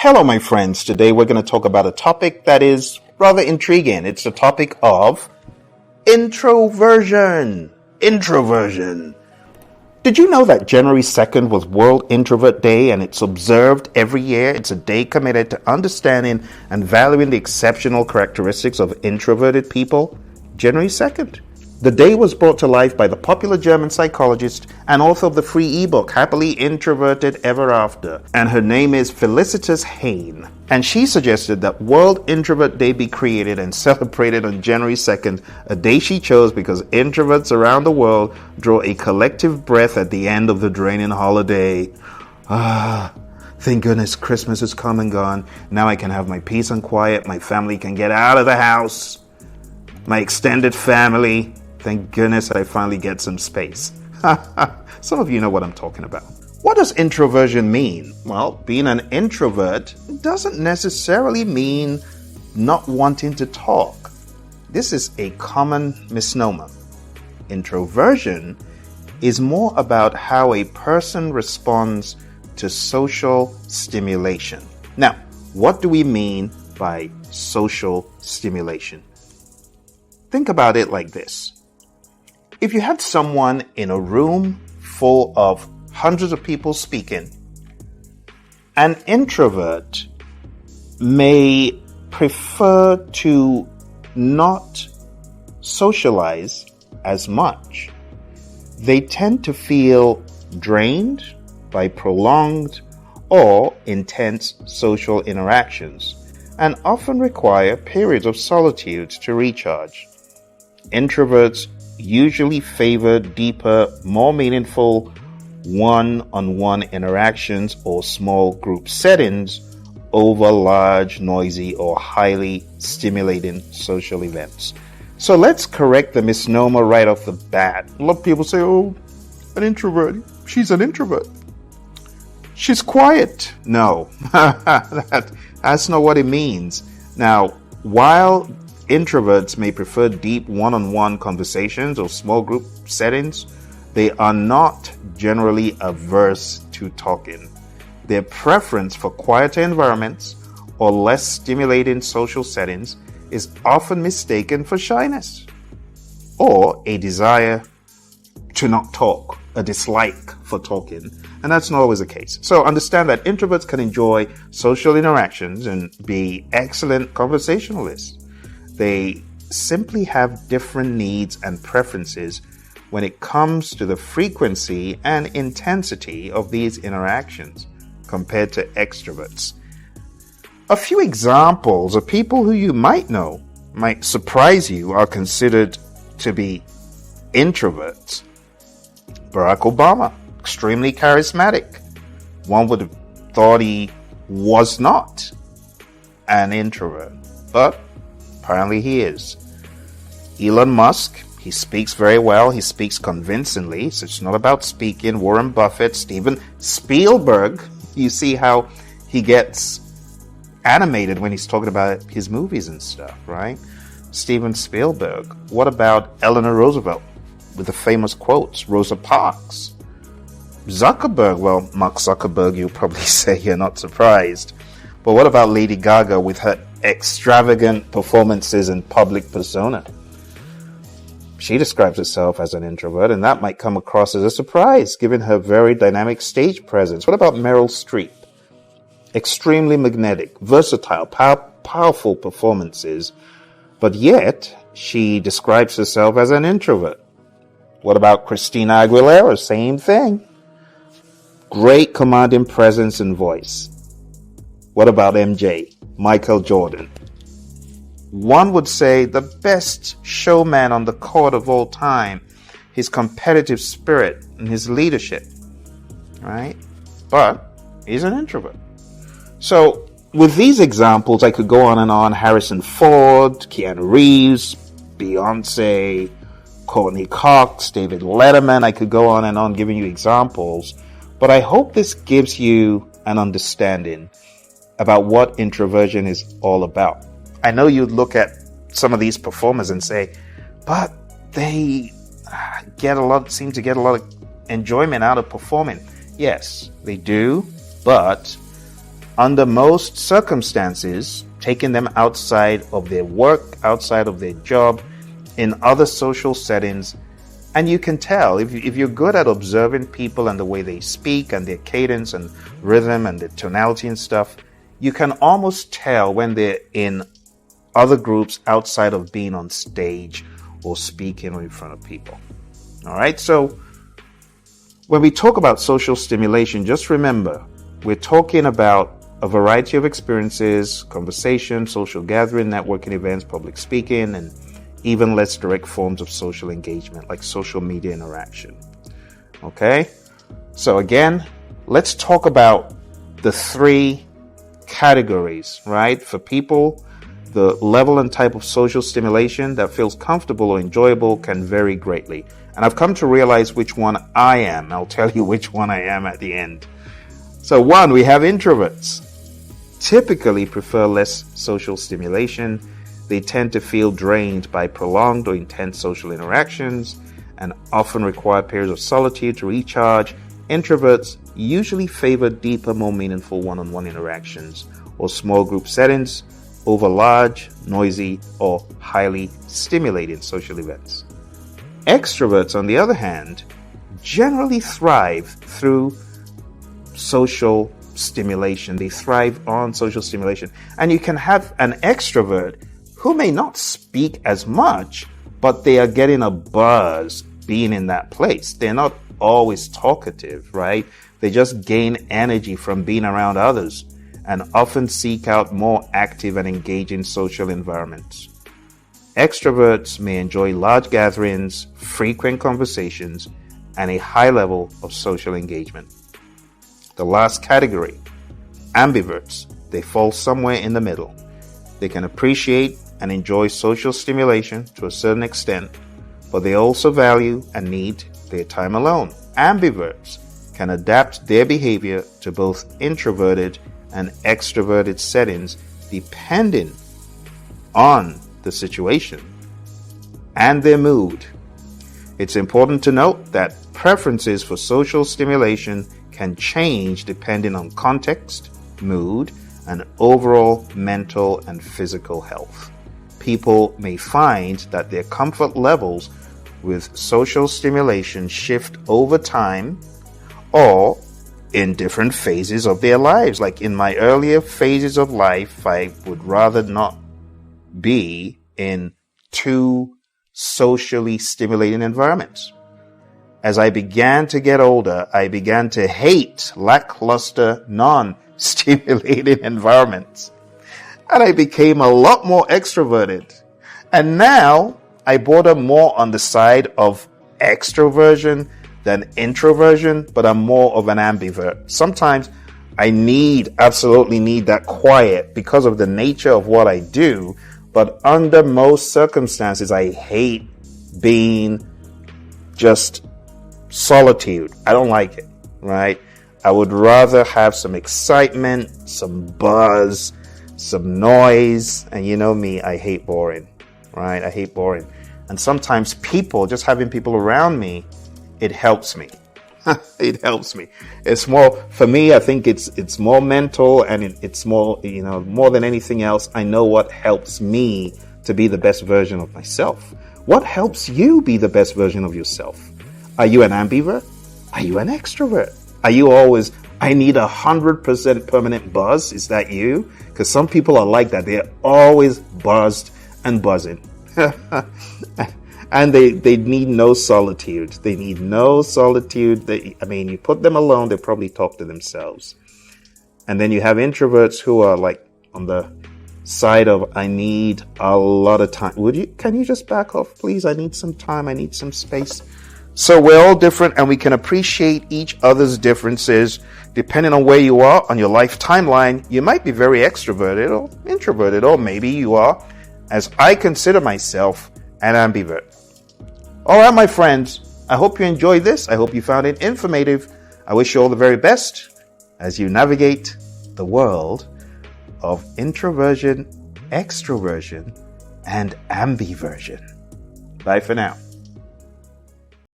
Hello, my friends. Today we're going to talk about a topic that is rather intriguing. It's the topic of introversion. Introversion. Did you know that January 2nd was World Introvert Day and it's observed every year? It's a day committed to understanding and valuing the exceptional characteristics of introverted people. January 2nd. The day was brought to life by the popular German psychologist and author of the free ebook, Happily Introverted Ever After, and her name is Felicitas Hain. And she suggested that World Introvert Day be created and celebrated on January 2nd, a day she chose because introverts around the world draw a collective breath at the end of the draining holiday. Thank goodness Christmas is come and gone. Now I can have my peace and quiet. My family can get out of the house. My extended family. Thank goodness I finally get some space. Some of you know what I'm talking about. What does introversion mean? Well, being an introvert doesn't necessarily mean not wanting to talk. This is a common misnomer. Introversion is more about how a person responds to social stimulation. Now, what do we mean by social stimulation? Think about it like this. If you had someone in a room full of hundreds of people speaking, an introvert may prefer to not socialize as much. They tend to feel drained by prolonged or intense social interactions and often require periods of solitude to recharge. Introverts usually favor deeper, more meaningful one-on-one interactions or small group settings over large, noisy, or highly stimulating social events. So let's correct the misnomer right off the bat. A lot of people say, oh, an introvert. She's an introvert. She's quiet. No, that's not what it means. Now, while introverts may prefer deep one-on-one conversations or small group settings, they are not generally averse to talking. Their preference for quieter environments or less stimulating social settings is often mistaken for shyness or a desire to not talk, a dislike for talking, and that's not always the case. So understand that introverts can enjoy social interactions and be excellent conversationalists. They simply have different needs and preferences when it comes to the frequency and intensity of these interactions compared to extroverts. A few examples of people who you might know, might surprise you, are considered to be introverts. Barack Obama, extremely charismatic. One would have thought he was not an introvert, but apparently he is. Elon Musk, he speaks very well. He speaks convincingly. So it's not about speaking. Warren Buffett, Steven Spielberg. You see how he gets animated when he's talking about his movies and stuff, right? Steven Spielberg. What about Eleanor Roosevelt with the famous quotes? Rosa Parks. Zuckerberg. Well, Mark Zuckerberg, you'll probably say you're not surprised. But what about Lady Gaga with her extravagant performances and public persona? She describes herself as an introvert, and that might come across as a surprise given her very dynamic stage presence. What about Meryl Streep? Extremely magnetic, versatile, powerful performances, but yet she describes herself as an introvert. What about Christina Aguilera? Same thing. Great commanding presence and voice. What about MJ? Michael Jordan? One would say the best showman on the court of all time, his competitive spirit and his leadership, right? But he's an introvert. So with these examples, I could go on and on. Harrison Ford, Keanu Reeves, Beyonce, Courtney Cox, David Letterman. I could go on and on giving you examples, but I hope this gives you an understanding about what introversion is all about. I know you'd look at some of these performers and say, but they seem to get a lot of enjoyment out of performing. Yes, they do, but under most circumstances, taking them outside of their work, outside of their job, in other social settings. And you can tell if you're good at observing people and the way they speak and their cadence and rhythm and their tonality and stuff, you can almost tell when they're in other groups outside of being on stage or speaking in front of people. All right. So when we talk about social stimulation, just remember, we're talking about a variety of experiences, conversation, social gathering, networking events, public speaking, and even less direct forms of social engagement like social media interaction. Okay? So again, let's talk about the three categories, right? For people, the level and type of social stimulation that feels comfortable or enjoyable can vary greatly. And I've come to realize which one I am. I'll tell you which one I am at the end. So one, we have introverts. Typically prefer less social stimulation. They tend to feel drained by prolonged or intense social interactions and often require periods of solitude to recharge. Introverts usually favor deeper, more meaningful one-on-one interactions or small group settings over large, noisy, or highly stimulating social events. Extroverts, on the other hand, generally thrive through social stimulation. They thrive on social stimulation. And you can have an extrovert who may not speak as much, but they are getting a buzz being in that place. They're not always talkative, right? They just gain energy from being around others and often seek out more active and engaging social environments. Extroverts may enjoy large gatherings, frequent conversations, and a high level of social engagement. The last category, ambiverts. They fall somewhere in the middle. They can appreciate and enjoy social stimulation to a certain extent, but they also value and need their time alone. Ambiverts can adapt their behavior to both introverted and extroverted settings depending on the situation and their mood. It's important to note that preferences for social stimulation can change depending on context, mood, and overall mental and physical health. People may find that their comfort levels with social stimulation shift over time or in different phases of their lives. Like in my earlier phases of life, I would rather not be in too socially stimulating environments. As I began to get older, I began to hate lackluster, non-stimulating environments. And I became a lot more extroverted. And now I border more on the side of extroversion than introversion, but I'm more of an ambivert. Sometimes I absolutely need that quiet because of the nature of what I do. But under most circumstances, I hate being just solitude. I don't like it, right? I would rather have some excitement, some buzz, some noise. And you know me, I hate boring, right? I hate boring. And sometimes just having people around me, it helps me. It helps me. It's more, for me, I think it's more mental and it's more, more than anything else. I know what helps me to be the best version of myself. What helps you be the best version of yourself? Are you an ambivert? Are you an extrovert? Are you always, I need 100% permanent buzz? Is that you? Because some people are like that. They're always buzzed and buzzing. And they need no solitude. They need no solitude. You put them alone, they probably talk to themselves. And then you have introverts who are like on the side of, I need a lot of time. Can you just back off, please? I need some time. I need some space. So we're all different and we can appreciate each other's differences. Depending on where you are on your life timeline, you might be very extroverted or introverted, or maybe you are, as I consider myself, an ambivert. All right, my friends, I hope you enjoyed this. I hope you found it informative. I wish you all the very best as you navigate the world of introversion, extroversion, and ambiversion. Bye for now.